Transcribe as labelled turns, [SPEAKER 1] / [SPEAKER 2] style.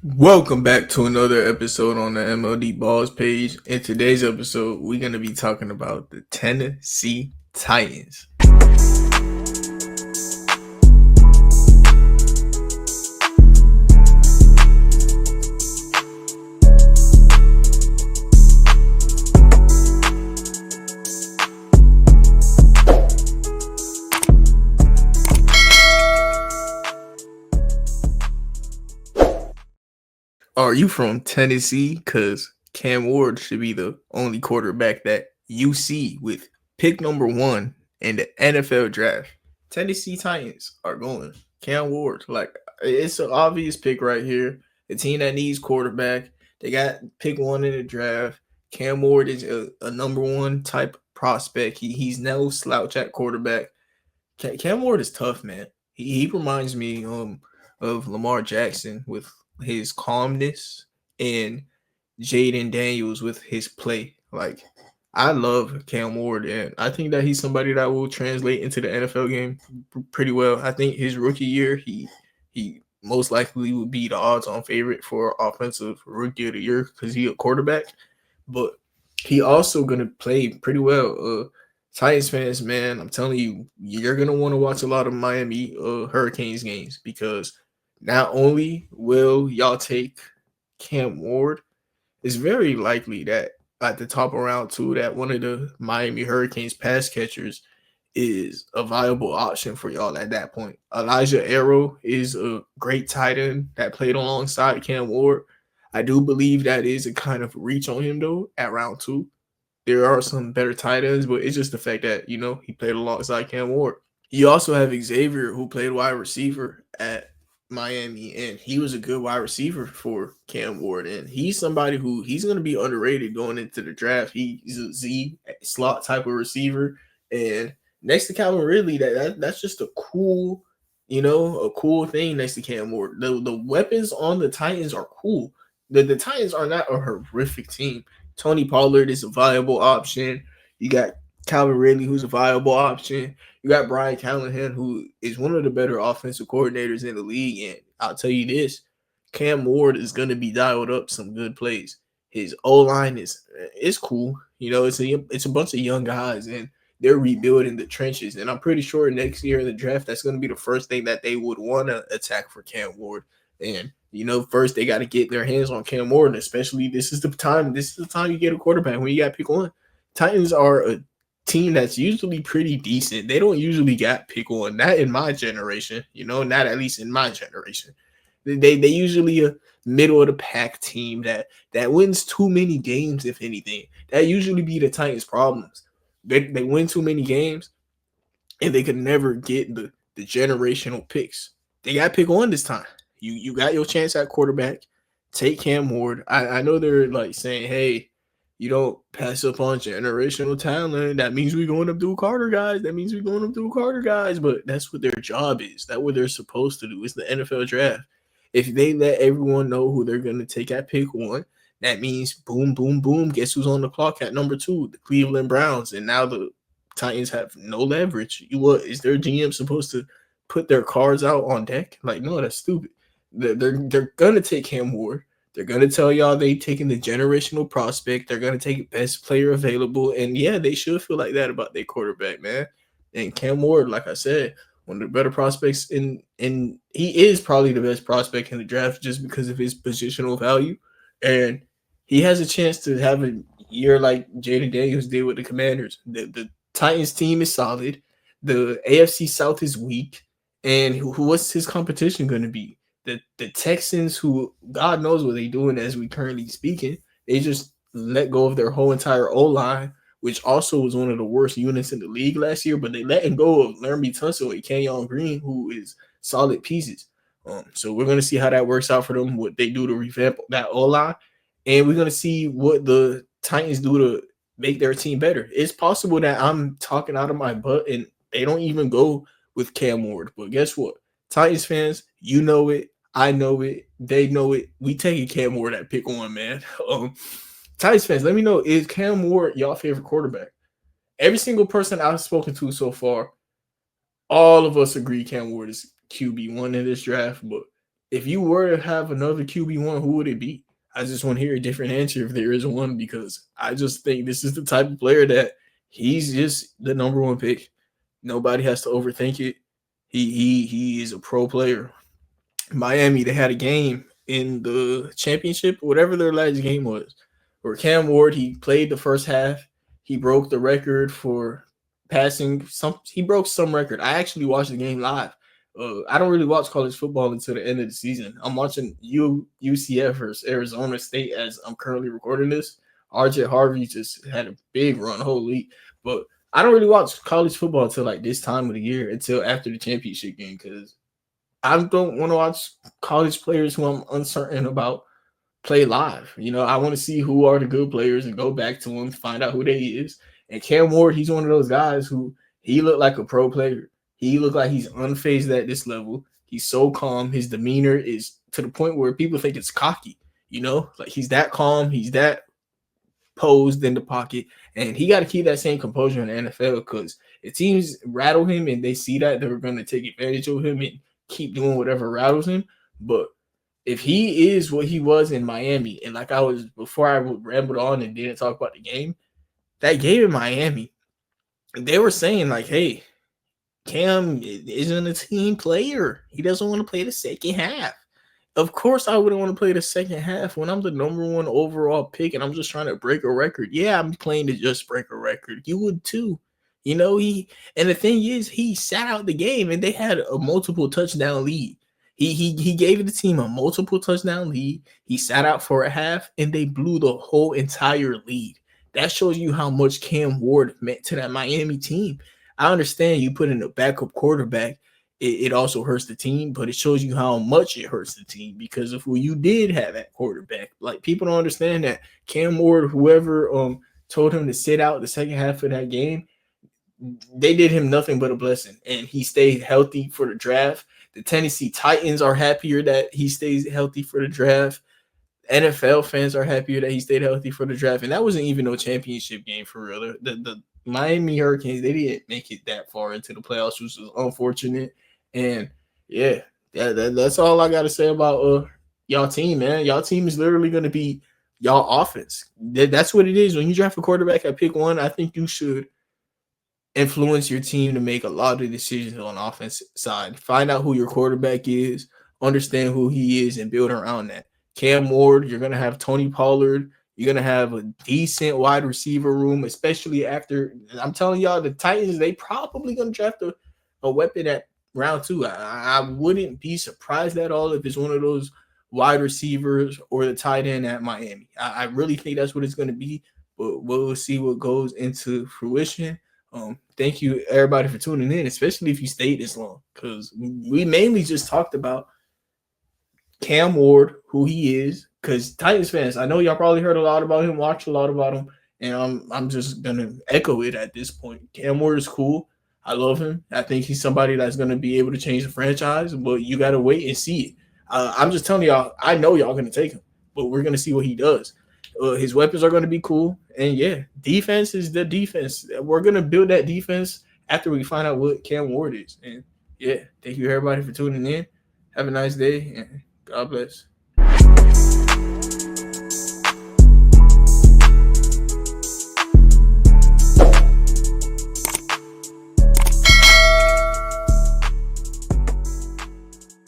[SPEAKER 1] Welcome back to another episode on the MLD Balls page. In today's episode, we're going to be talking about the Tennessee Titans. Are you from Tennessee? Because Cam Ward should be the only quarterback that you see with pick number 1 in the NFL draft. Tennessee Titans are going Cam Ward. Like, it's an obvious pick right here. A team that needs quarterback. They got pick 1 in the draft. Cam Ward is a number 1 type prospect. He's no slouch at quarterback. Cam Ward is tough, man. He reminds me of Lamar Jackson with his calmness and Jaden Daniels with his play. Like, I love Cam Ward, and I think that he's somebody that will translate into the NFL game pretty well. I think his rookie year, he most likely would be the odds-on favorite for offensive rookie of the year because he a quarterback, but he also gonna play pretty well. Titans fans, man, I'm telling you, you're gonna want to watch a lot of Miami Hurricanes games because not only will y'all take Cam Ward, it's very likely that at the top of round 2 that one of the Miami Hurricanes pass catchers is a viable option for y'all at that point. Elijah Arrow is a great tight end that played alongside Cam Ward. I do believe that is a kind of reach on him though at round 2. There are some better tight ends, but it's just the fact that, he played alongside Cam Ward. You also have Xavier, who played wide receiver at Miami, and he was a good wide receiver for Cam Ward. And he's somebody who he's going to be underrated going into the draft. He's a Z slot type of receiver, and next to Calvin Ridley, that's just a cool, a cool thing next to Cam Ward. The weapons on the Titans are cool. The Titans are not a horrific team. Tony Pollard is a viable option. You got Calvin Ridley, who's a viable option. You got Brian Callahan, who is one of the better offensive coordinators in the league. And I'll tell you this, Cam Ward is going to be dialed up some good plays. His O-line is cool. It's a bunch of young guys, and they're rebuilding the trenches. And I'm pretty sure next year in the draft, that's going to be the first thing that they would want to attack for Cam Ward. And first they got to get their hands on Cam Ward, especially this is the time. This is the time you get a quarterback when you got pick 1. Titans are a team that's usually pretty decent. They don't usually got pick 1. Not in my generation, not at least in my generation. They usually a middle of the pack team that wins too many games, if anything. That usually be the Titans' problems. They win too many games, and they could never get the generational picks. They got pick 1 this time. You got your chance at quarterback. Take Cam Ward. I know they're like saying, hey, you don't pass up on generational talent. That means we're going Abdul Carter guys. But that's what their job is. That's what they're supposed to do. It's the NFL draft. If they let everyone know who they're going to take at pick 1, that means boom, boom, boom. Guess who's on the clock at number 2? The Cleveland Browns. And now the Titans have no leverage. What is their GM supposed to put their cards out on deck? Like, no, that's stupid. They're gonna take Cam Ward. They're gonna tell y'all they taking the generational prospect. They're gonna take best player available, and yeah, they should feel like that about their quarterback, man. And Cam Ward, like I said, one of the better prospects in he is probably the best prospect in the draft just because of his positional value, and he has a chance to have a year like Jaden Daniels did with the Commanders. The Titans team is solid. The AFC South is weak, and what's his competition going to be? The Texans, who God knows what they're doing as we currently speaking, they just let go of their whole entire O line, which also was one of the worst units in the league last year. But they letting go of Laramie Tunsil and Kenyon Green, who is solid pieces. So we're gonna see how that works out for them. What they do to revamp that O line, and we're gonna see what the Titans do to make their team better. It's possible that I'm talking out of my butt and they don't even go with Cam Ward, but guess what? Titans fans, you know it. I know it. They know it. We taking Cam Ward at pick 1, man. Titans fans, let me know, is Cam Ward y'all favorite quarterback? Every single person I've spoken to so far, all of us agree Cam Ward is QB1 in this draft, but if you were to have another QB1, who would it be? I just want to hear a different answer if there is one, because I just think this is the type of player that he's just the number one pick. Nobody has to overthink it. He is a pro player. Miami, they had a game in the championship, whatever their last game was, where Cam Ward, he played the first half. He broke the record for passing some. He broke some record. I actually watched the game live. I don't really watch college football until the end of the season. I'm watching UCF versus Arizona State as I'm currently recording this. RJ Harvey just had a big run, holy. But I don't really watch college football until like this time of the year, until after the championship game, because I don't want to watch college players who I'm uncertain about play live. I want to see who are the good players and go back to them, find out who they is. And Cam Ward, he's one of those guys who he looked like a pro player. He looked like he's unfazed at this level. He's so calm. His demeanor is to the point where people think it's cocky. Like he's that calm. He's that posed in the pocket, and he got to keep that same composure in the NFL, because if teams rattle him and they see that, they're going to take advantage of him and keep doing whatever rattles him. But if he is what he was in Miami, and like I was before I rambled on and didn't talk about the game, that game in Miami, they were saying like, hey, Cam isn't a team player. He doesn't want to play the second half. Of course, I wouldn't want to play the second half when I'm the number one overall pick and I'm just trying to break a record. Yeah, I'm playing to just break a record. You would too. And the thing is, he sat out the game and they had a multiple touchdown lead. He gave the team a multiple touchdown lead. He sat out for a half and they blew the whole entire lead. That shows you how much Cam Ward meant to that Miami team. I understand you put in a backup quarterback, it also hurts the team, but it shows you how much it hurts the team because of who you did have at quarterback. Like, people don't understand that Cam Ward, whoever told him to sit out the second half of that game, they did him nothing but a blessing, and he stayed healthy for the draft. The Tennessee Titans are happier that he stays healthy for the draft. NFL fans are happier that he stayed healthy for the draft, and that wasn't even no championship game for real. The Miami Hurricanes, they didn't make it that far into the playoffs, which was unfortunate. And yeah, that's all I got to say about y'all team, man. Y'all team is literally going to be y'all offense. That's what it is. When you draft a quarterback at pick 1, I think you should influence your team to make a lot of decisions on the offensive side. Find out who your quarterback is, understand who he is, and build around that. Cam Ward, you're going to have Tony Pollard. You're going to have a decent wide receiver room, especially after, I'm telling y'all, the Titans, they probably going to draft a weapon at round 2. I wouldn't be surprised at all if it's one of those wide receivers or the tight end at Miami. I really think that's what it's going to be, but we'll see what goes into fruition. Thank you, everybody, for tuning in, especially if you stayed this long, because we mainly just talked about Cam Ward, who he is, because Titans fans, I know y'all probably heard a lot about him, watched a lot about him, and I'm just going to echo it at this point. Cam Ward is cool. I love him. I think he's somebody that's going to be able to change the franchise, but you got to wait and see it. I'm just telling y'all, I know y'all going to take him, but we're going to see what he does. His weapons are going to be cool. And yeah, defense is the defense. We're going to build that defense after we find out what Cam Ward is. And yeah, thank you everybody for tuning in. Have a nice day and God bless.